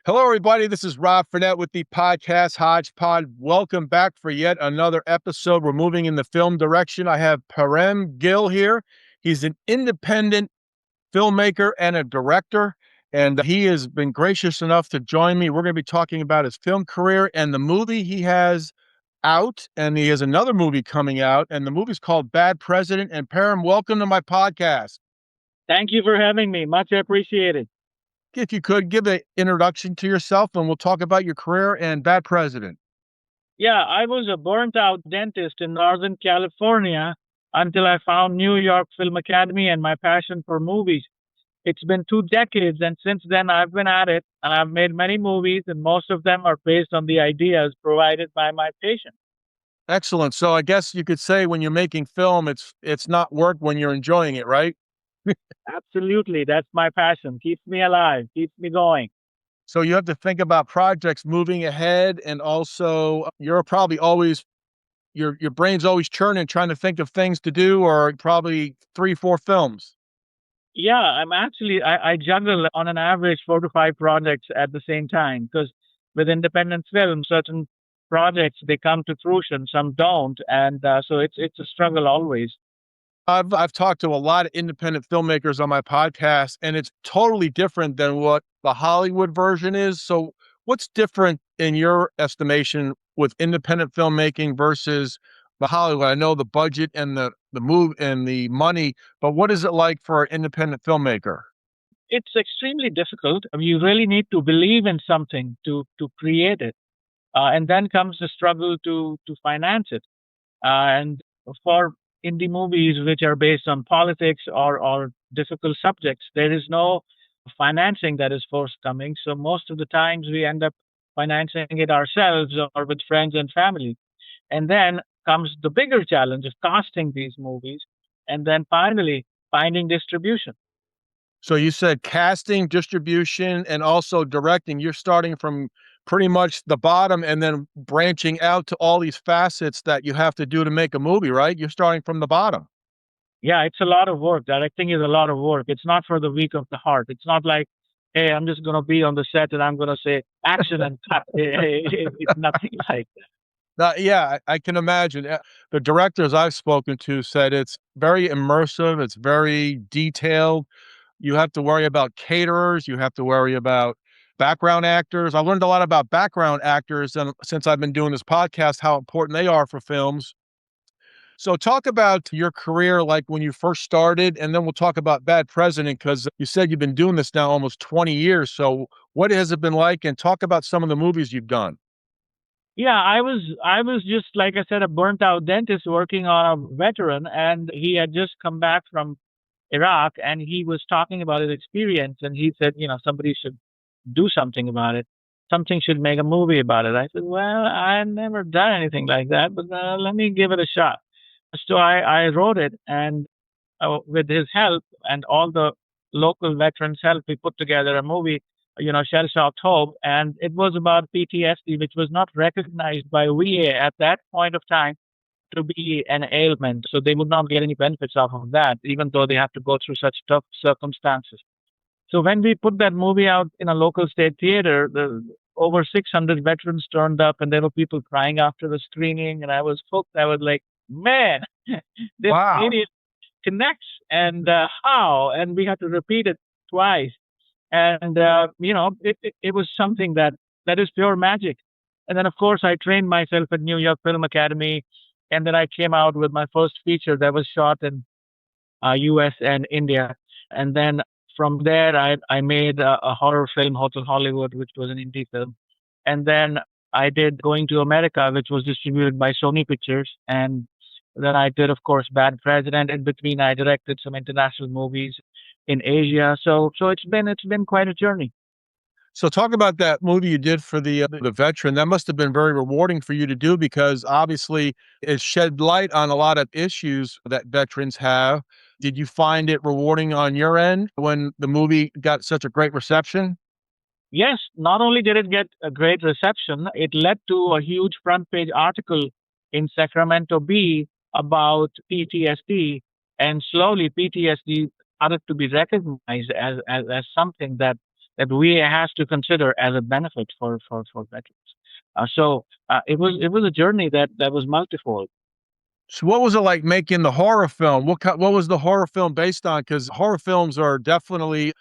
Hello, everybody. This is Rob Fredette with the podcast Hodgepod. Welcome back for yet another episode. We're moving in the film direction. I have Param Gill here. He's an independent filmmaker and a director, and he has been gracious enough to join me. We're going to be talking about his film career and the movie he has out, and he has another movie coming out, and the movie's called Bad President. And Param, welcome to my podcast. Thank you for having me. Much appreciated. If you could give an introduction to yourself, and we'll talk about your career and Bad President. Yeah, I was a burnt out dentist in Northern California until I found New York Film Academy and my passion for movies. It's been 2 decades, and since then I've been at it, and I've made many movies, and most of them are based on the ideas provided by my patients. Excellent. So I guess you could say when you're making film, it's not work when you're enjoying it, right? Absolutely, that's my passion. Keeps me alive, keeps me going. So you have to think about projects moving ahead, and also you're probably always your brain's always churning, trying to think of things to do, or probably 3, 4 films. Yeah, I juggle on an average 4 to 5 projects at the same time because with independent film, certain projects they come to fruition, some don't, and so it's a struggle always. I've talked to a lot of independent filmmakers on my podcast, and it's totally different than what the Hollywood version is. So, what's different in your estimation with independent filmmaking versus the Hollywood? I know the budget and the move and the money, but what is it like for an independent filmmaker? It's extremely difficult. I mean, you really need to believe in something to create it, and then comes the struggle to finance it. And for indie movies which are based on politics or difficult subjects, there is no financing that is forthcoming. So most of the times we end up financing it ourselves or with friends and family. And then comes the bigger challenge of casting these movies, and then finally finding distribution. So you said casting, distribution, and also directing. You're starting from pretty much the bottom and then branching out to all these facets that you have to do to make a movie, right? You're starting from the bottom. Yeah, it's a lot of work. Directing is a lot of work. It's not for the weak of the heart. It's not like, hey, I'm just going to be on the set and I'm going to say action and cut. It's nothing like that. Yeah, I can imagine. The directors I've spoken to said it's very immersive, it's very detailed. You have to worry about caterers, you have to worry about background actors. I learned a lot about background actors and since I've been doing this podcast, how important they are for films. So talk about your career like when you first started, and then we'll talk about Bad President because you said you've been doing this now almost 20 years. So what has it been like? And talk about some of the movies you've done. Yeah, I was just like I said, a burnt out dentist working on a veteran, and he had just come back from Iraq, and he was talking about his experience, and he said, somebody should do something about it. Something should make a movie about it. I said, well, I never done anything like that, but let me give it a shot. So I wrote it, and with his help and all the local veterans' help, we put together a movie, Shell Shocked Hope, and it was about PTSD, which was not recognized by VA at that point of time to be an ailment. So they would not get any benefits off of that, even though they have to go through such tough circumstances. So when we put that movie out in a local state theater, over 600 veterans turned up, and there were people crying after the screening, and I was hooked. I was like, man, this Wow. really connects, and how? And we had to repeat it twice, and it was something that is pure magic. And then, of course, I trained myself at New York Film Academy, and then I came out with my first feature that was shot in U.S. and India. And then from there, I made a horror film, Hotel Hollywood, which was an indie film. And then I did Going to America, which was distributed by Sony Pictures. And then I did, of course, Bad President. In between, I directed some international movies in Asia. So it's been quite a journey. So talk about that movie you did for the veteran. That must have been very rewarding for you to do because obviously it shed light on a lot of issues that veterans have. Did you find it rewarding on your end when the movie got such a great reception? Yes, not only did it get a great reception, it led to a huge front page article in Sacramento Bee about PTSD, and slowly PTSD started to be recognized as something that that we has to consider as a benefit for veterans. It was a journey that was multifold. So what was it like making the horror film? What was the horror film based on? Because horror films are definitely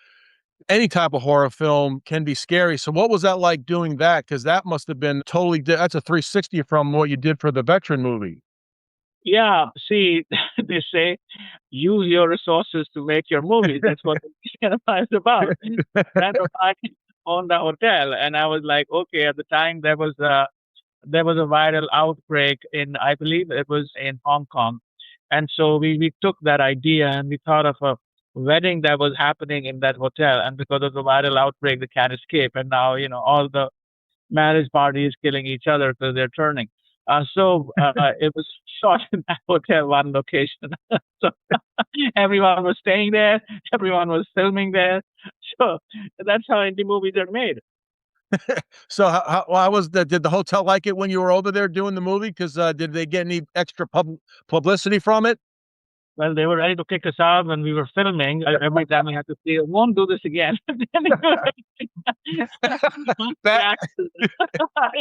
any type of horror film can be scary. So what was that like doing that? Because that must have been that's a 360 from what you did for the veteran movie. Yeah, see, they say use your resources to make your movies. That's what the cinema is about. Friend of mine owned the hotel, and I was like, okay. At the time, there was a viral outbreak in, I believe it was in Hong Kong, and so we took that idea and we thought of a wedding that was happening in that hotel, and because of the viral outbreak, they can't escape, and now all the marriage parties killing each other because they're turning. It was shot in that hotel, one location. So everyone was staying there, everyone was filming there. So that's how indie movies are made. So how was that? Did the hotel like it when you were over there doing the movie? Because did they get any extra publicity from it? Well, they were ready to kick us out when we were filming. Every time we had to say, "Won't do this again." Once the That actor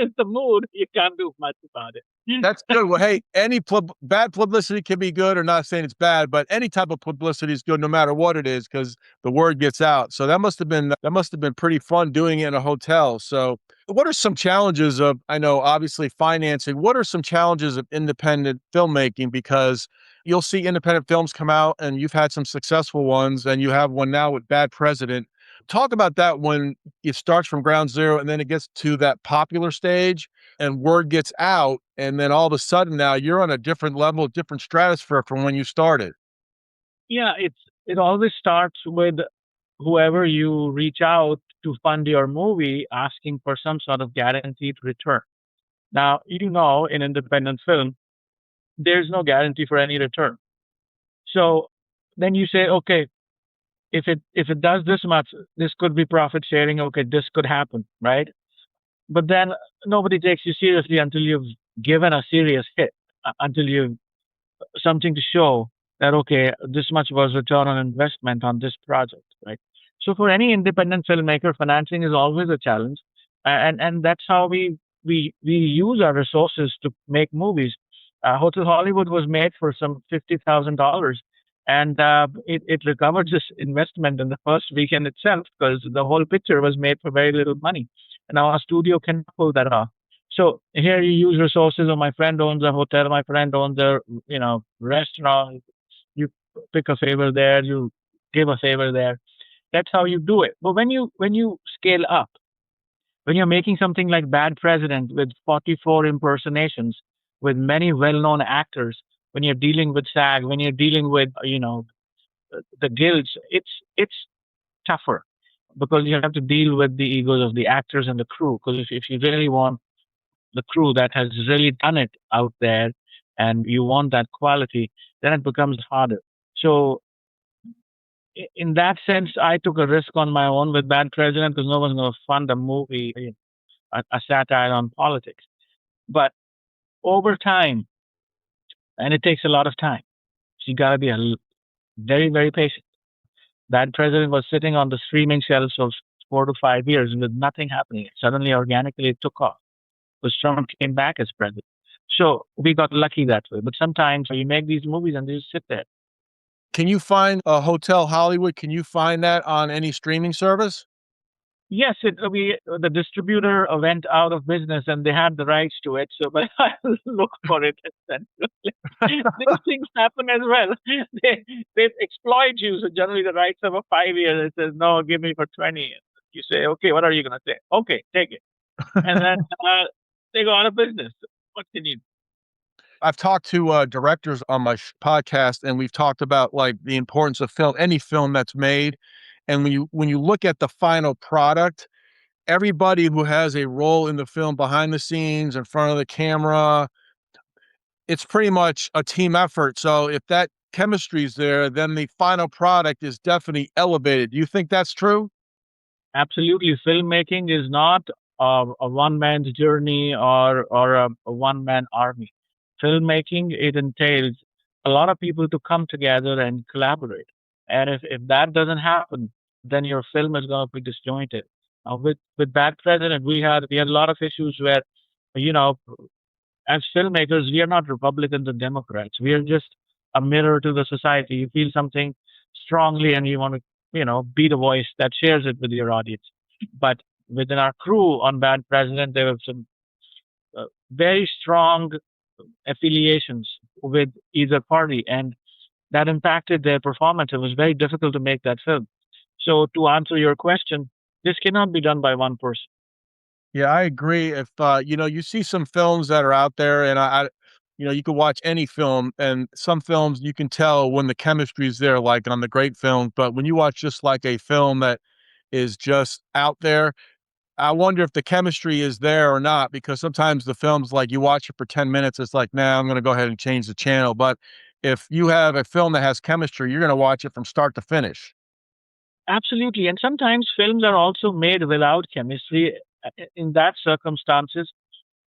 is the mood, you can't do much about it. That's good. Well, hey, any bad publicity can be good, or not saying it's bad, but any type of publicity is good no matter what it is because the word gets out. So that must have been pretty fun doing it in a hotel. So what are some challenges of, I know obviously financing, what are some challenges of independent filmmaking? Because you'll see independent films come out and you've had some successful ones and you have one now with Bad President. Talk about that when it starts from ground zero and then it gets to that popular stage and word gets out, and then all of a sudden now you're on a different level, different stratosphere from when you started. Yeah, it always starts with whoever you reach out to fund your movie, asking for some sort of guaranteed return. Now, in independent film, there's no guarantee for any return. So then you say, okay, if it does this much, this could be profit sharing. Okay, this could happen, right? But then nobody takes you seriously until you've given a serious hit, until you've something to show that okay, this much was return on investment on this project, right? So for any independent filmmaker, financing is always a challenge, and that's how we use our resources to make movies. Hotel Hollywood was made for some $50,000, and it recovered this investment in the first weekend itself because the whole picture was made for very little money, and now our studio can pull that off. So here you use resources. Or my friend owns a hotel. My friend owns a restaurant. You pick a favor there. You give a favor there. That's how you do it. But when you scale up, when you're making something like Bad President with 44 impersonations, with many well-known actors, when you're dealing with SAG, when you're dealing with the guilds, it's tougher because you have to deal with the egos of the actors and the crew. Because if you really want the crew that has really done it out there and you want that quality, then it becomes harder. So in that sense, I took a risk on my own with Bad President because no one's going to fund a movie, a satire on politics. But over time, and it takes a lot of time, so you got to be very, very patient. Bad President was sitting on the streaming shelves of 4 to 5 years with nothing happening. Suddenly, organically, it took off because Trump came back as president. So we got lucky that way. But sometimes you make these movies and they just sit there. Can you find a Hotel Hollywood? Can you find that on any streaming service? Yes, the distributor went out of business and they had the rights to it. So, but I look for it. These things happen as well. They exploit you. So generally, the rights are for 5 years. It says no, give me for 20 years. You say, okay, what are you gonna say? Okay, take it, and then they go out of business. What can you? I've talked to directors on my podcast, and we've talked about like the importance of film, any film that's made, and when you look at the final product, everybody who has a role in the film behind the scenes, in front of the camera, it's pretty much a team effort. So if that chemistry is there, then the final product is definitely elevated. Do you think that's true? Absolutely, filmmaking is not a one man's journey or a one man army. Filmmaking it entails a lot of people to come together and collaborate. And if that doesn't happen, then your film is going to be disjointed. With Bad President, we had a lot of issues where, you know, as filmmakers, we are not Republicans and Democrats. We are just a mirror to the society. You feel something strongly, and you want to, be the voice that shares it with your audience. But within our crew on Bad President, there were some very strong affiliations with either party, and that impacted their performance. It was very difficult to make that film. So, to answer your question, this cannot be done by one person. Yeah, I agree. If you see some films that are out there, and you could watch any film, and some films you can tell when the chemistry is there, like on the great films. But when you watch just like a film that is just out there, I wonder if the chemistry is there or not. Because sometimes the films, like you watch it for 10 minutes, it's like, nah, I'm going to go ahead and change the channel. But if you have a film that has chemistry, you're going to watch it from start to finish. Absolutely. And sometimes films are also made without chemistry. In that circumstances,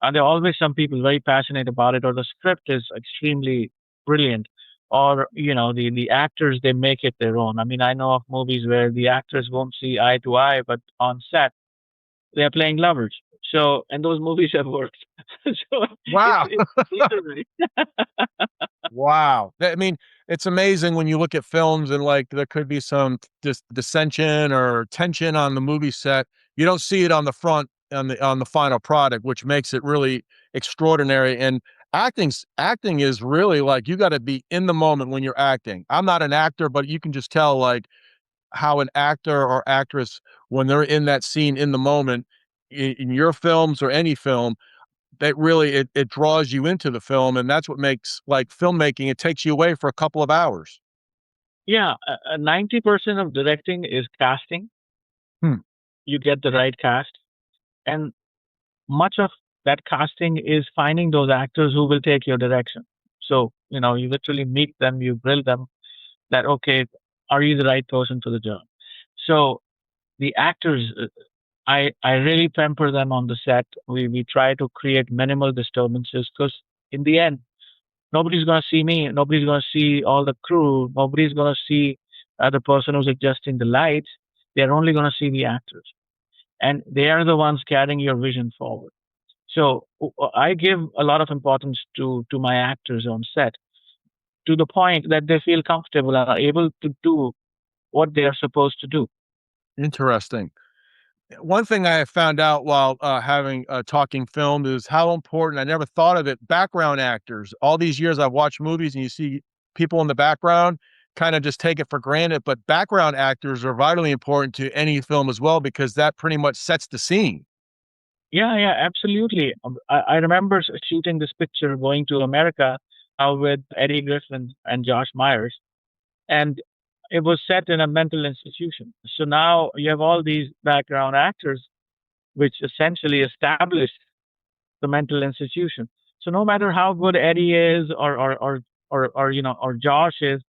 there are always some people very passionate about it, or the script is extremely brilliant, or the actors, they make it their own. I mean, I know of movies where the actors won't see eye to eye, but on set they are playing lovers. So, and those movies have worked. So Wow. it's either way. Wow. I mean, it's amazing when you look at films and like there could be some dissension or tension on the movie set. You don't see it on the front on the final product, which makes it really extraordinary. And acting is really like you got to be in the moment when you're acting. I'm not an actor, but you can just tell like how an actor or actress when they're in that scene in the moment in your films or any film that really it draws you into the film, and that's what makes, like, filmmaking, it takes you away for a couple of hours. Yeah, 90% of directing is casting. Hmm, You get the right cast, and much of that casting is finding those actors who will take your direction. So, you literally meet them, you grill them that, okay, are you the right person for the job? So the actors, I really pamper them on the set. We try to create minimal disturbances because in the end, nobody's going to see me. Nobody's going to see all the crew. Nobody's going to see the person who's adjusting the lights. They're only going to see the actors. And they are the ones carrying your vision forward. So I give a lot of importance to my actors on set to the point that they feel comfortable and are able to do what they are supposed to do. interesting. One thing I have found out while, having, talking film is how important, I never thought of it, background actors. All these years I've watched movies and you see people in the background, kinda just take it for granted, but background actors are vitally important to any film as well because that pretty much sets the scene. Yeah, yeah, absolutely. I remember shooting this picture going to America with Eddie Griffin and Josh Myers, and it was set in a mental institution. So now you have all these background actors, which essentially establish the mental institution. So no matter how good Eddie is, or Josh is,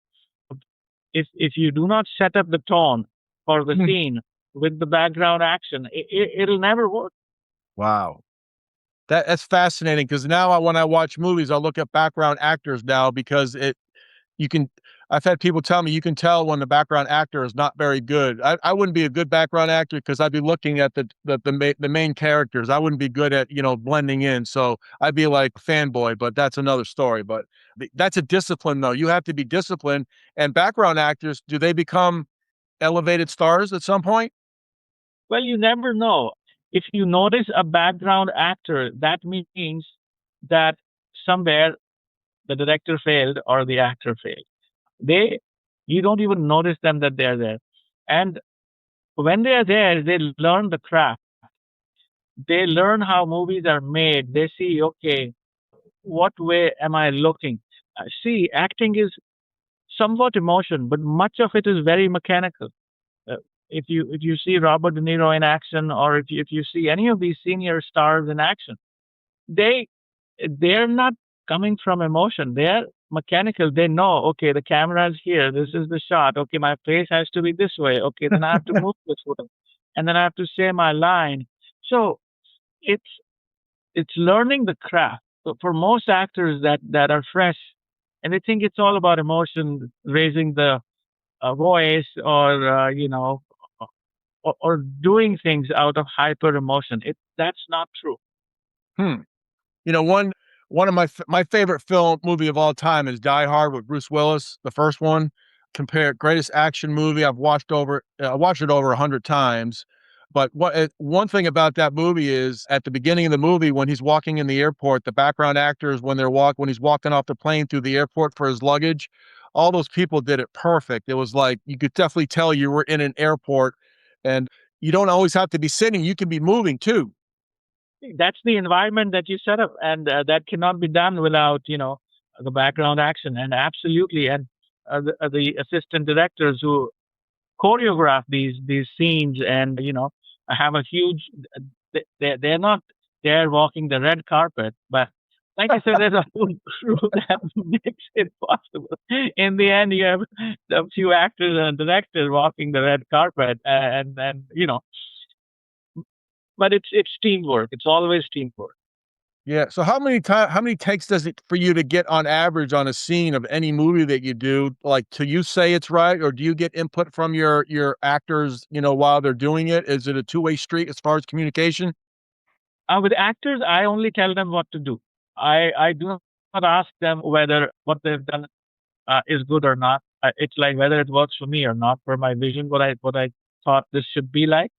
if you do not set up the tone for the Hmm. scene with the background action, it'll never work. Wow. That's fascinating because now when I watch movies, I look at background actors now because you can I've had people tell me you can tell when the background actor is not very good. I wouldn't be a good background actor because 'cause I'd be looking at the main characters. I wouldn't be good at, blending in, so I'd be like fanboy, but that's another story, but that's a discipline, though. You have to be disciplined, and background actors, do they become elevated stars at some point? Well, you never know. If you notice a background actor, that means that somewhere the director failed or the actor failed. They, you don't even notice them that they're there. And when they are there, they learn the craft. They learn how movies are made. They see, okay, what way am I looking? See, acting is somewhat emotion, but much of it is very mechanical. Uh, if you see Robert De Niro in action, or if you see any of these senior stars in action, they they're not coming from emotion. They're mechanical. They know, okay, the camera is here. This is the shot. Okay, my face has to be this way. Okay, then I have to move this way, and then I have to say my line. So it's it's learning the craft. So for most actors that are fresh, and they think it's all about emotion, raising the voice, or or doing things out of hyper emotion. That's not true. Hmm. You know, one of my favorite film movie of all time is Die Hard with Bruce Willis, the first one. Compare greatest action movie. I watched it over 100 times. But one thing about that movie is at the beginning of the movie when he's walking in the airport, the background actors when he's walking off the plane through the airport for his luggage, all those people did it perfect. It was like you could definitely tell you were in an airport, and you don't always have to be sitting; you can be moving too. That's the environment that you set up, and that cannot be done without the background action. And absolutely, and the assistant directors who choreograph these scenes, and have a huge. They're not there walking the red carpet, but like I said, there's a whole crew that makes it possible. In the end, you have a few actors and directors walking the red carpet, and but it's teamwork. It's always teamwork. Yeah. So how many takes does it for you to get on average on a scene of any movie that you do? Like, till you say it's right, or do you get input from your actors, while they're doing it? Is it a two-way street as far as communication? With actors, I only tell them what to do. I do not ask them whether what they've done is good or not. It's like whether it works for me or not, for my vision, what I thought this should be like.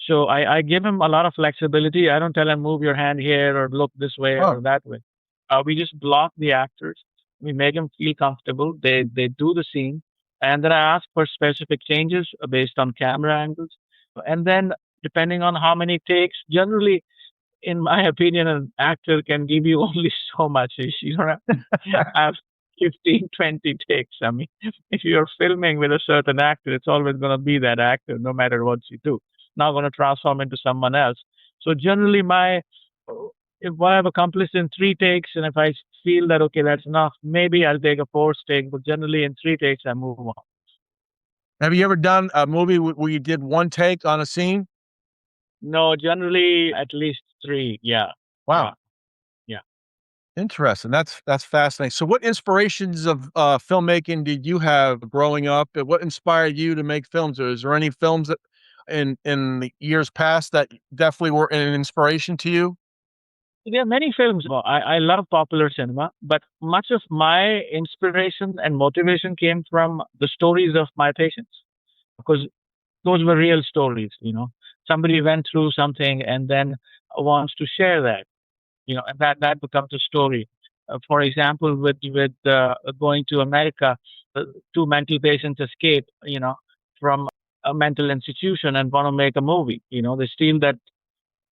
So I give him a lot of flexibility. I don't tell him move your hand here or look this way Oh, or that way. We just block the actors. We make them feel comfortable. They do the scene, and then I ask for specific changes based on camera angles, and then depending on how many takes. Generally, in my opinion, an actor can give you only so much. You don't have to have 15, 20 takes. I mean, if you're filming with a certain actor, it's always going to be that actor, no matter what you do. Not going to transform into someone else. So generally, if what I've accomplished in 3 takes, and if I feel that okay, that's enough, maybe I'll take a fourth take. But generally, in 3 takes, I move on. have you ever done a movie where you did one take on a scene? No, generally at least three. Yeah, yeah, Wow. yeah. Interesting. That's fascinating. So what inspirations of, filmmaking did you have growing up? And what inspired you to make films? Or is there any films that in the years past that definitely were an inspiration to you? There are many films. Well, I love popular cinema, but much of my inspiration and motivation came from the stories of my patients because those were real stories. Somebody went through something and then wants to share that. And that becomes a story. For example, with going to America, two mental patients escape, from a mental institution and want to make a movie. They steal that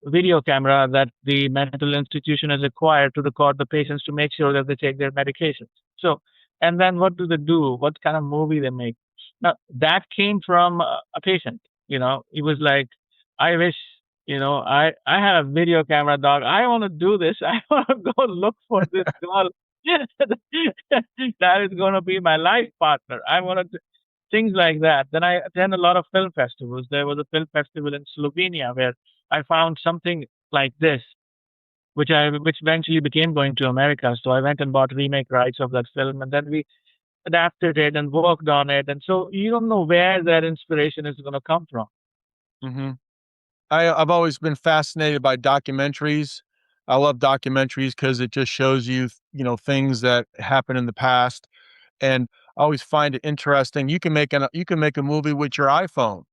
video camera that the mental institution has acquired to record the patients to make sure that they take their medications. So, and then what do they do? What kind of movie they make? Now, that came from a patient. He was like, I wish, I had a video camera, dog. I want to do this. I want to go look for this girl. That is going to be my life partner. I want to things like that. Then I attend a lot of film festivals. There was a film festival in Slovenia where I found something like this, which eventually became Going to America. So I went and bought remake rights of that film, and then we adapted it and worked on it. And so you don't know where that inspiration is going to come from. Hmm. I've always been fascinated by documentaries. I love documentaries because it just shows you, things that happened in the past, and I always find it interesting. You can make a movie with your iPhone.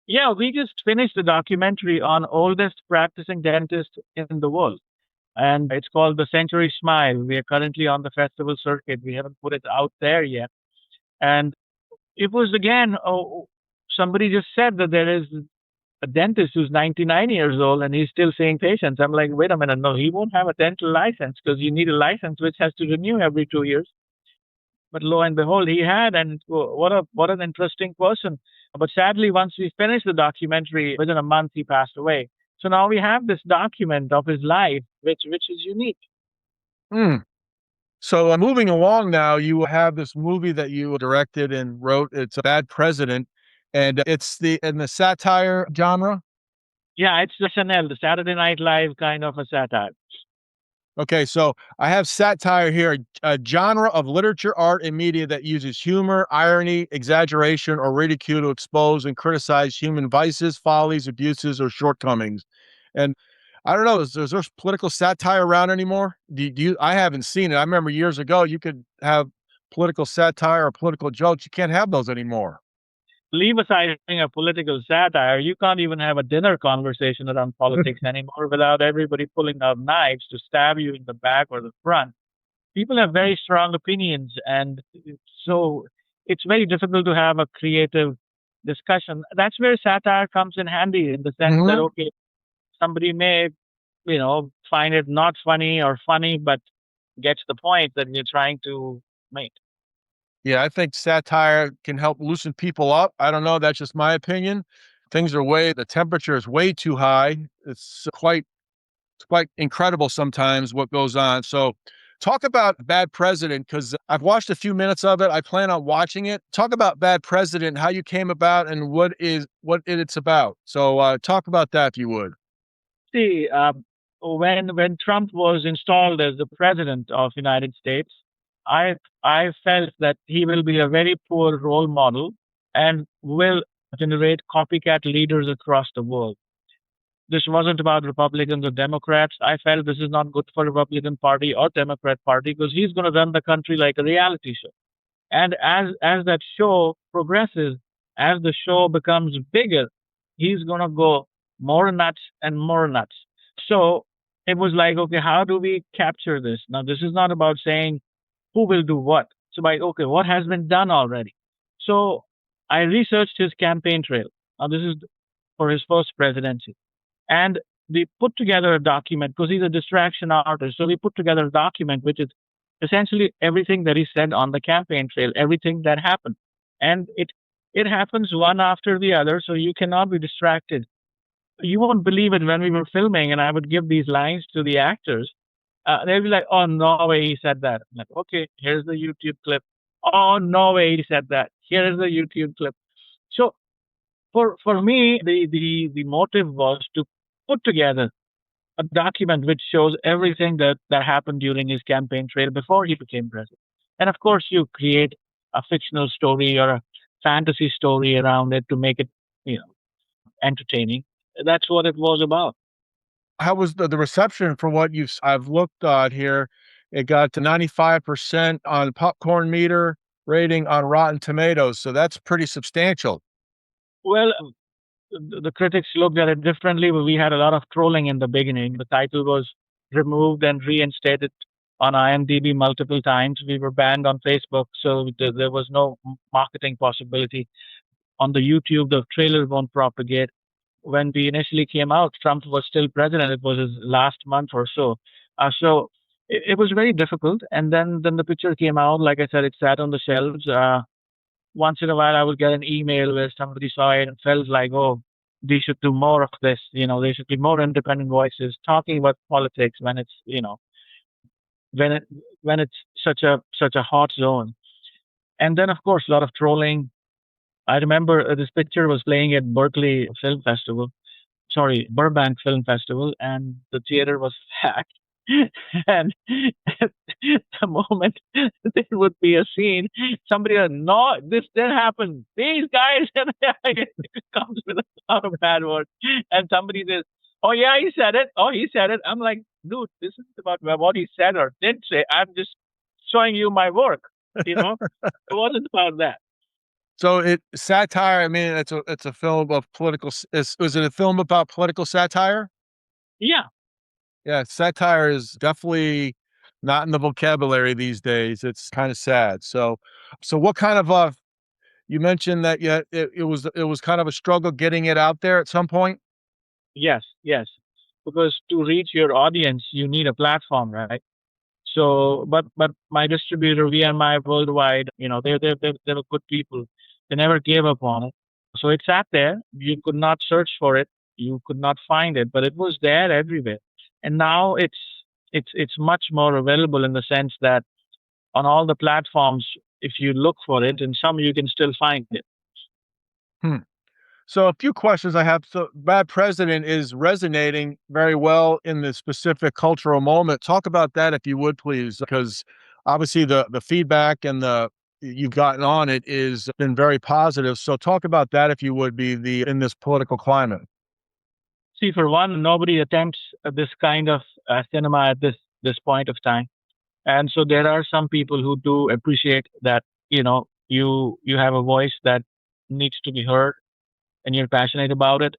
Yeah, we just finished a documentary on oldest practicing dentist in the world, and it's called The Century Smile. We are currently on the festival circuit. We haven't put it out there yet, and it was again. Oh, somebody just said that there is a dentist who's 99 years old and he's still seeing patients. I'm like, wait a minute, no, he won't have a dental license because you need a license which has to renew every 2 years. But lo and behold, he had, and what an interesting person. But sadly, once we finished the documentary, within a month he passed away. So now we have this document of his life, which is unique. Mm. So, moving along now, you have this movie that you directed and wrote. It's a Bad President, and it's in the satire genre. Yeah, it's the SNL, the Saturday Night Live kind of a satire. Okay, so I have satire here, a genre of literature, art, and media that uses humor, irony, exaggeration, or ridicule to expose and criticize human vices, follies, abuses, or shortcomings. And I don't know, is there political satire around anymore? Do you? I haven't seen it. I remember years ago you could have political satire or political jokes. You can't have those anymore. Leave aside a political satire, you can't even have a dinner conversation around politics anymore without everybody pulling out knives to stab you in the back or the front. People have very strong opinions, and so it's very difficult to have a creative discussion. That's where satire comes in handy in the sense that, Mhm. okay, somebody may, find it not funny or funny, but gets the point that you're trying to make. Yeah, I think satire can help loosen people up. I don't know, that's just my opinion. The temperature is way too high. It's quite incredible sometimes what goes on. So, talk about Bad President because I've watched a few minutes of it. I plan on watching it. Talk about Bad President, how you came about, and it's about. So, talk about that if you would. See, when Trump was installed as the president of United States, I felt that he will be a very poor role model and will generate copycat leaders across the world. This wasn't about Republicans or Democrats. I felt this is not good for Republican Party or Democrat Party because he's going to run the country like a reality show. And as that show progresses, as the show becomes bigger, he's gonna go more nuts and more nuts. So it was like, okay, how do we capture this? Now this is not about saying who will do what. So by okay, what has been done already? So I researched his campaign trail. Now this is for his first presidency. And we put together a document because he's a distraction artist. So we put together a document which is essentially everything that he said on the campaign trail, everything that happened. And it happens one after the other, so you cannot be distracted. You won't believe it when we were filming and I would give these lines to the actors. They'd be like, oh, no way he said that. I'm like, okay, here's the YouTube clip. Oh, no way he said that. Here is the YouTube clip. So for me, the motive was to put together a document which shows everything that happened during his campaign trail before he became president. And of course, you create a fictional story or a fantasy story around it to make it, entertaining. That's what it was about. How was the reception for what I've looked at here? It got to 95% on popcorn meter rating on Rotten Tomatoes, so that's pretty substantial. Well, the critics looked at it differently, but we had a lot of trolling in the beginning. The title was removed and reinstated on IMDb multiple times. We were banned on Facebook, so there was no marketing possibility. On the YouTube, the trailer won't propagate. When we initially came out, Trump was still president. It was his last month or so. So it was very difficult. And then the picture came out. Like I said, it sat on the shelves. Once in a while, I would get an email where somebody saw it and felt like, oh, they should do more of this. There should be more independent voices talking about politics when it's, when it when it's such a hot zone. And then, of course, a lot of trolling. I remember this picture was playing at Berkeley Film Festival, sorry, Burbank Film Festival, and the theater was packed. And the moment there would be a scene, somebody would, no, this didn't happen. These guys, it comes with a lot of bad words. And somebody says, oh, yeah, he said it. Oh, he said it. I'm like, dude, this isn't about what he said or didn't say. I'm just showing you my work. It wasn't about that. So it satire, I mean, it's a film of political is it a film about political satire? Yeah. Yeah, satire is definitely not in the vocabulary these days. It's kinda sad. So what kind of, you mentioned that, yeah, it was kind of a struggle getting it out there at some point? Yes. Yes. Because to reach your audience, you need a platform, right? So, but my distributor, VMI Worldwide, they were good people. They never gave up on it. So it sat there. You could not search for it. You could not find it, but it was there everywhere. And now it's much more available in the sense that on all the platforms, if you look for it, and some you can still find it. Hmm. So a few questions I have. So Bad President is resonating very well in this specific cultural moment. Talk about that if you would please, because obviously the feedback and the you've gotten on it is been very positive. So talk about that if you would be the in this political climate. See, for one, nobody attempts this kind of cinema at this point of time, and so there are some people who do appreciate that. You have a voice that needs to be heard, and you're passionate about it.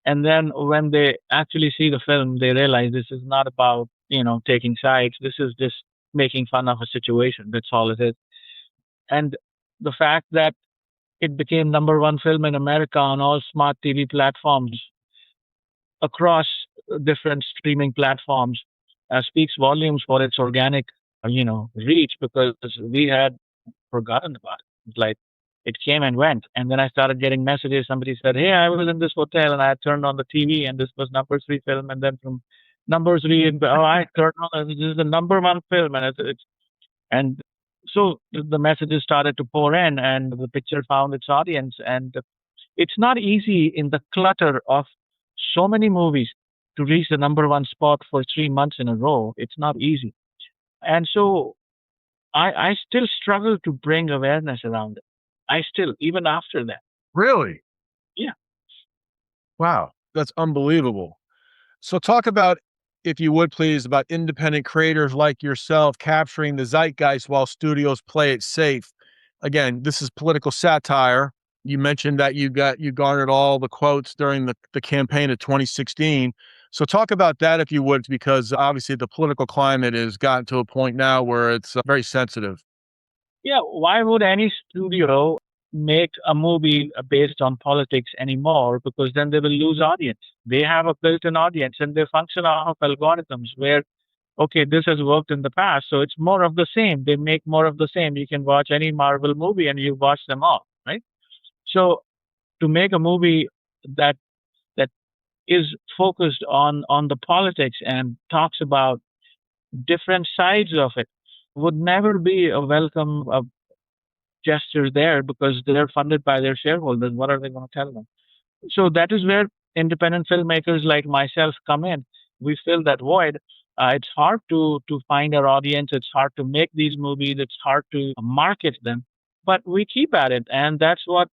And then when they actually see the film, they realize this is not about taking sides. This is just making fun of a situation. That's all it is. And the fact that it became number one film in America on all smart TV platforms across different streaming platforms speaks volumes for its organic, reach because we had forgotten about it. It's like it came and went, and then I started getting messages. Somebody said, "Hey, I was in this hotel and I turned on the TV, and this was number three film." And then from number three, oh, I turned on this is the number one film, and and so the messages started to pour in, and the picture found its audience. And it's not easy in the clutter of so many movies to reach the number one spot for 3 months in a row. It's not easy. And so I still struggle to bring awareness around it. I still, even after that. Really? Yeah. Wow, that's unbelievable. So talk about, if you would please, about independent creators like yourself capturing the zeitgeist while studios play it safe. Again, this is political satire. You mentioned that you garnered all the quotes during the campaign of 2016. So talk about that if you would, because obviously the political climate has gotten to a point now where it's very sensitive. Yeah. Why would any studio make a movie based on politics anymore? Because then they will lose audience. They have a built in audience and they function off of algorithms where, okay, this has worked in the past. So it's more of the same. They make more of the same. You can watch any Marvel movie and you watch them all, right? So to make a movie that that is focused on the politics and talks about different sides of it would never be a welcome gesture there because they're funded by their shareholders. What are they going to tell them? So that is where independent filmmakers like myself come in. We fill that void. It's hard to find our audience. It's hard to make these movies. It's hard to market them, but we keep at it, and that's what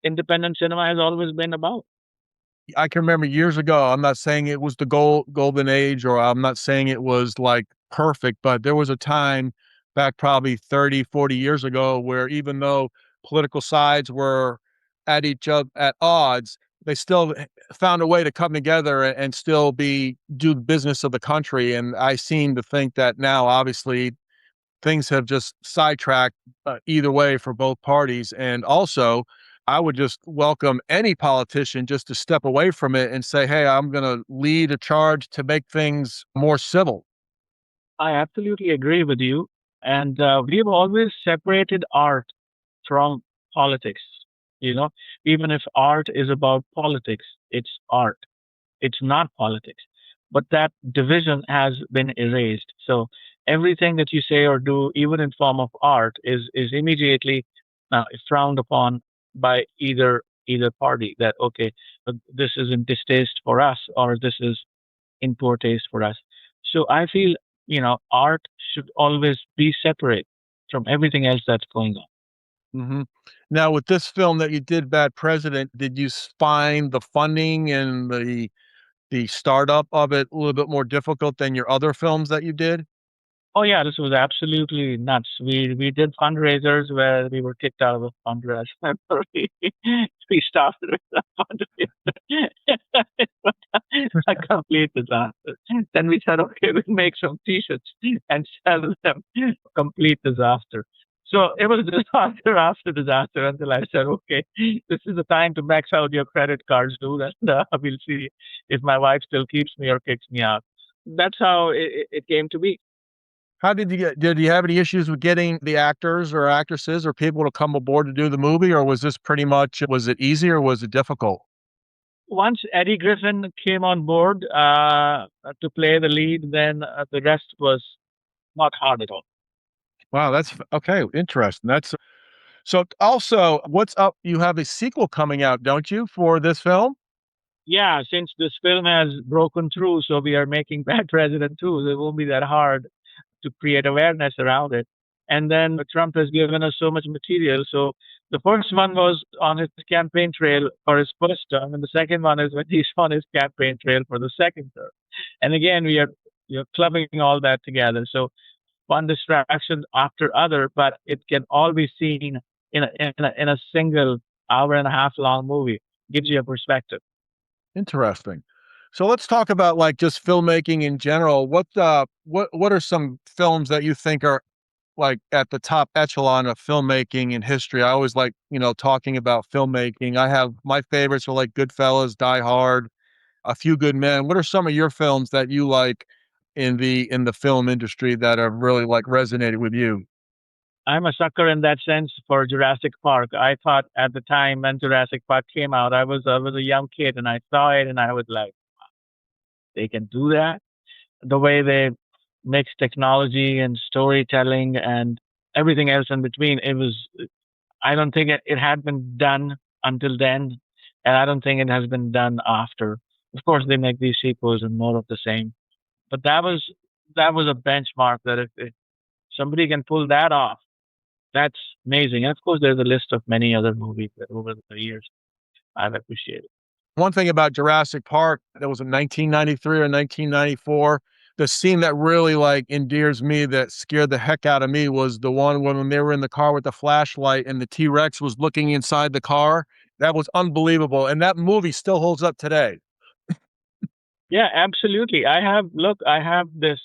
independent cinema has always been about. I can remember years ago, I'm not saying it was the golden age, or I'm not saying it was like perfect, but there was a time back probably 30, 40 years ago where even though political sides were at each other at odds, they still found a way to come together and still be do the business of the country. And I seem to think that now, obviously, things have just sidetracked either way for both parties. And also, I would just welcome any politician just to step away from it and say, "Hey, I'm going to lead a charge to make things more civil." I absolutely agree with you, and we've always separated art from politics. You know, even if art is about politics, it's art. It's not politics. But that division has been erased. So everything that you say or do, even in form of art, is immediately frowned upon by either party. That okay, this is in distaste for us, or this is in poor taste for us. So I feel art should always be separate from everything else that's going on. Hmm. Now, with this film that you did, Bad President, did you find the funding and the startup of it a little bit more difficult than your other films that you did? Oh yeah, this was absolutely nuts. We did fundraisers where we were kicked out of a fundraiser. We started with a fundraiser. It was a complete disaster. Then we said, okay, we'll make some T-shirts and sell them. Complete disaster. So it was disaster after disaster until I said, okay, this is the time to max out your credit cards, dude, and we'll see if my wife still keeps me or kicks me out. That's how it came to be. How did you have any issues with getting the actors or actresses or people to come aboard to do the movie, or was this pretty much was it easy or was it difficult? Once Eddie Griffin came on board to play the lead, then the rest was not hard at all. Wow, that's okay, interesting. That's So also, what's up? You have a sequel coming out, don't you, for this film? Yeah, since this film has broken through, so we are making Bad President 2. It won't be that hard to create awareness around it. And then Trump has given us so much material. So the first one was on his campaign trail for his first term, and the second one is when he's on his campaign trail for the second term. And again, we are clubbing all that together. So one distraction after other, but it can all be seen in a single hour and a half long movie. Gives you a perspective. Interesting. So let's talk about like just filmmaking in general. What are some films that you think are like at the top echelon of filmmaking in history? I always like, talking about filmmaking. I have my favorites are like Goodfellas, Die Hard, A Few Good Men. What are some of your films that you like in the film industry that have really like resonated with you? I'm a sucker in that sense for Jurassic Park. I thought at the time when Jurassic Park came out, I was a young kid and I saw it and I was like, they can do that. The way they mix technology and storytelling and everything else in between, it was. I don't think it had been done until then, and I don't think it has been done after. Of course, they make these sequels and more of the same, but that was a benchmark that if somebody can pull that off, that's amazing. And of course, there's a list of many other movies that over the years I've appreciated. One thing about Jurassic Park that was in 1993 or 1994, the scene that really like endears me, that scared the heck out of me, was the one when they were in the car with the flashlight and the T-Rex was looking inside the car. That was unbelievable. And that movie still holds up today. Yeah, absolutely. I have this.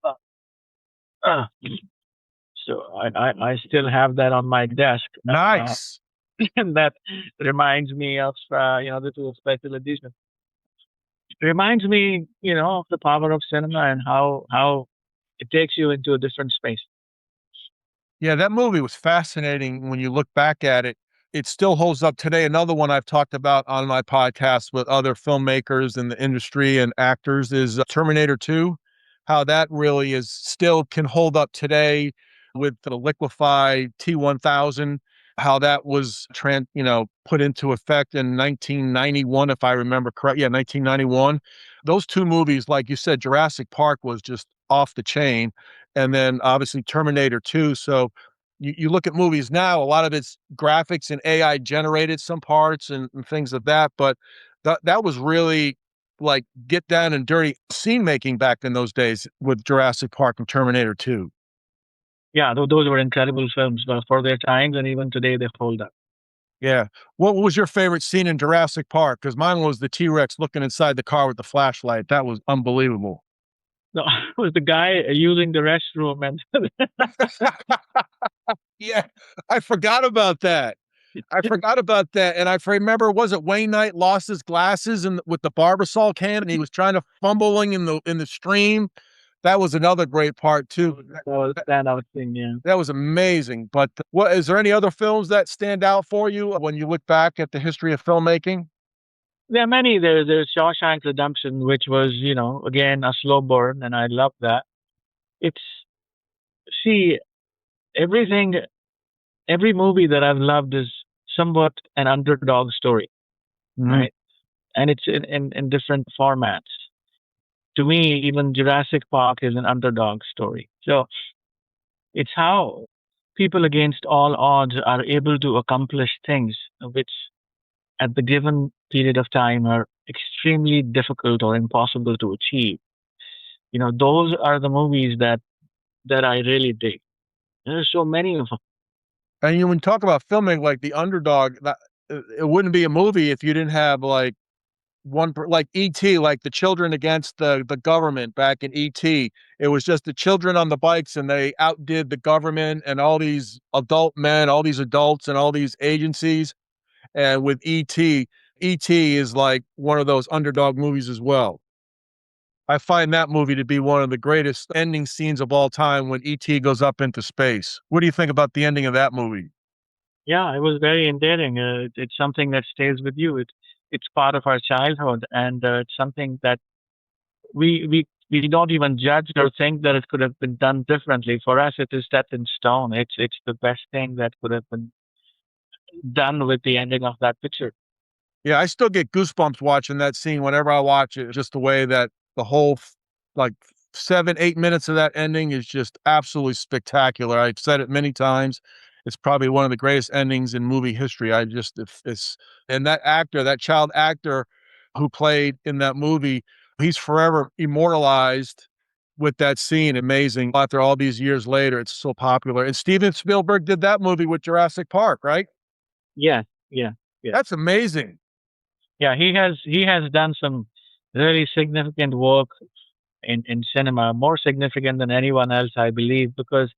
Uh, uh, so I still have that on my desk. Nice. And that reminds me of this was a special edition. It reminds me, of the power of cinema and how it takes you into a different space. Yeah, that movie was fascinating when you look back at it. It still holds up today. Another one I've talked about on my podcast with other filmmakers in the industry and actors is Terminator 2, how that really is still can hold up today with the liquefied T-1000, how that was put into effect in 1991 if I remember correct. Yeah, 1991. Those two movies, like you said, Jurassic Park was just off the chain, and then obviously Terminator 2. So you look at movies now, a lot of it's graphics and AI generated some parts and things of that, but that was really like get down and dirty scene making back in those days with Jurassic Park and Terminator 2. Yeah, those were incredible films for their times, and even today they hold up. Yeah. What was your favorite scene in Jurassic Park? Because mine was the T-Rex looking inside the car with the flashlight. That was unbelievable. No, it was the guy using the restroom, and Yeah, I forgot about that. I forgot about that, and I remember, was it Wayne Knight lost his glasses and with the Barbasol can, and he was trying to fumbling in the stream? That was another great part too. that was a standout thing. Yeah, That was amazing. But what is there any other films that stand out for you when you look back at the history of filmmaking? there are many. There's Shawshank Redemption, which was again a slow burn, and I love that. It's see everything. Every movie that I've loved is somewhat an underdog story, Mhm. right? And it's in different formats. To me, even Jurassic Park is an underdog story. So it's how people against all odds are able to accomplish things which at the given period of time are extremely difficult or impossible to achieve. Those are the movies that I really dig. There's so many of them. And you when talk about filming like the underdog, that it wouldn't be a movie if you didn't have like like ET, like the children against the government back in ET. It was just the children on the bikes and they outdid the government and all these adult men, all these adults and all these agencies. And with ET is like one of those underdog movies as well. I find that movie to be one of the greatest ending scenes of all time when ET goes up into space. What do you think about the ending of that movie? Yeah, it was very endearing. It's something that stays with you. It's part of our childhood, and it's something that we We don't even judge or think that it could have been done differently. For us, it is set in stone. It's the best thing that could have been done with the ending of that picture. Yeah, I still get goosebumps watching that scene whenever I watch it. Just the way that the whole like 7, 8 minutes of that ending is just absolutely spectacular. I've said it many times. It's probably one of the greatest endings in movie history. I just it's and that actor, that child actor who played in that movie, he's forever immortalized with that scene. Amazing. After all these years later, it's so popular. And Steven Spielberg did that movie with Jurassic Park, right? Yeah, yeah, yeah. That's amazing. Yeah, he has done some really significant work in cinema, more significant than anyone else, I believe, because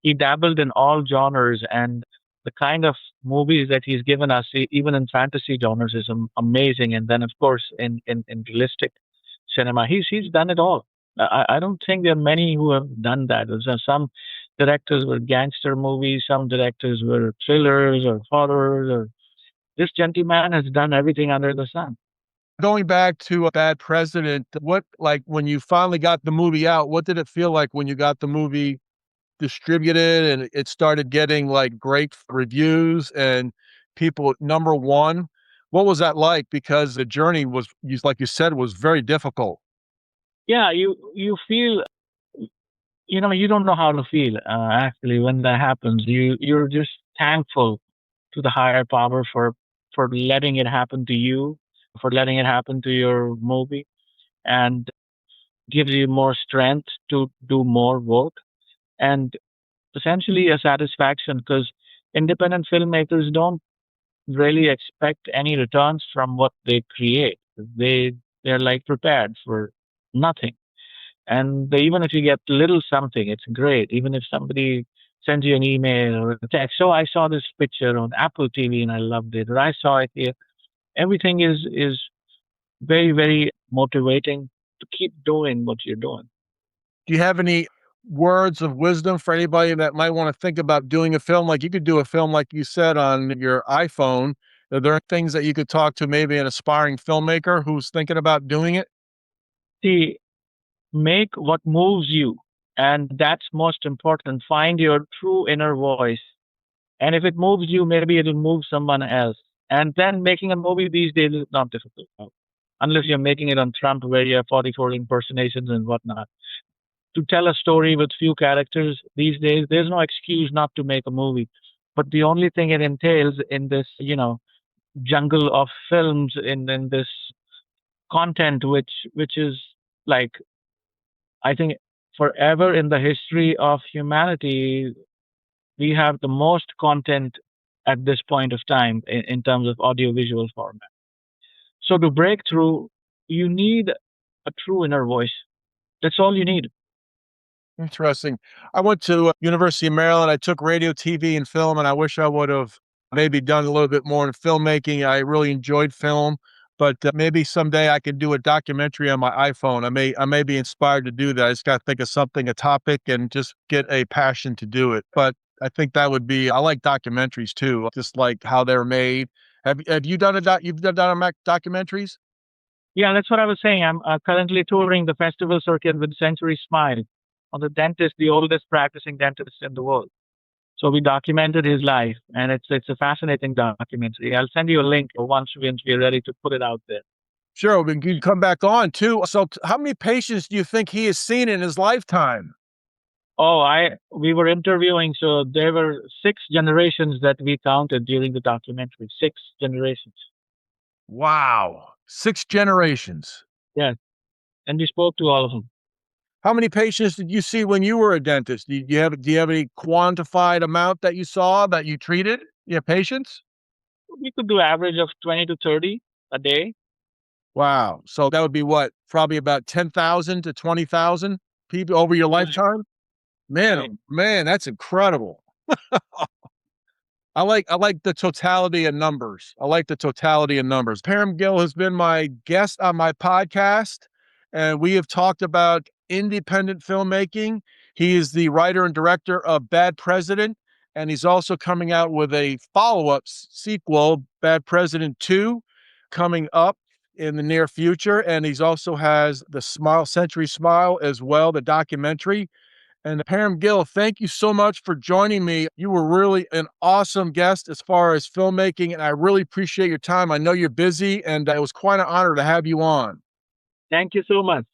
he dabbled in all genres, and the kind of movies that he's given us, even in fantasy genres, is amazing. And then, of course, in realistic cinema, he's done it all. I don't think there are many who have done that. Some directors were gangster movies, some directors were thrillers or horrors, or this gentleman has done everything under the sun. Going back to a Bad President, what like, when you finally got the movie out, what did it feel like when you got the movie distributed and it started getting, like, great reviews and people number 1? What was that like? Because the journey was, you like you said, was very difficult. Yeah, you feel, you don't know how to feel actually when that happens. You're just thankful to the higher power for letting it happen to you, for letting it happen to your movie, and gives you more strength to do more work, and essentially a satisfaction, because independent filmmakers don't really expect any returns from what they create. They're like prepared for nothing. And even if you get little something, it's great. Even if somebody sends you an email or a text, so I saw this picture on Apple TV and I loved it, or I saw it here. Everything is very, very motivating to keep doing what you're doing. Do you have any words of wisdom for anybody that might wanna think about doing a film? Like, you could do a film, like you said, on your iPhone. Are there things that you could talk to maybe an aspiring filmmaker who's thinking about doing it? See, make what moves you, and that's most important. Find your true inner voice, and if it moves you, maybe it'll move someone else. And then making a movie these days is not difficult, unless you're making it on Trump, where you have 44 impersonations and whatnot. To tell a story with few characters these days, there's no excuse not to make a movie. But the only thing it entails in this, jungle of films, in this content, which is like, I think, forever in the history of humanity, we have the most content at this point of time in terms of audiovisual format. So to break through, you need a true inner voice. That's all you need. Interesting. I went to University of Maryland. I took radio, TV, and film, and I wish I would have maybe done a little bit more in filmmaking. I really enjoyed film, but maybe someday I can do a documentary on my iPhone. I may be inspired to do that. I just got to think of something, a topic, and just get a passion to do it. But I think that would be. I like documentaries too, just like how they're made. Have you done a you've done documentaries? Yeah, that's what I was saying. I'm currently touring the festival circuit with Century Smile on the dentist, the oldest practicing dentist in the world. So we documented his life, and it's a fascinating documentary. I'll send you a link once we're ready to put it out there. Sure, we can come back on too. So, how many patients do you think he has seen in his lifetime? Oh, I we were interviewing, so there were 6 generations that we counted during the documentary. 6 generations. Wow, 6 generations. Yeah, and we spoke to all of them. How many patients did you see when you were a dentist? Do you have any quantified amount that you saw that you treated? Yeah, patients? We could do average of 20 to 30 a day. Wow. So that would be what? Probably about 10,000 to 20,000 people over your Right, lifetime? Man, right. oh man, that's incredible. I like the totality of numbers. I like the totality of numbers. Param Gill has been my guest on my podcast, and we have talked about independent filmmaking. He is the writer and director of Bad President, and he's also coming out with a follow-up sequel, Bad President 2, coming up. in the near future. And he's also has the Smile Century Smile as well, the documentary. And Param Gill, thank you so much for joining me. You were really an awesome guest as far as filmmaking, and I really appreciate your time. I know you're busy, and it was quite an honor to have you on. Thank you so much.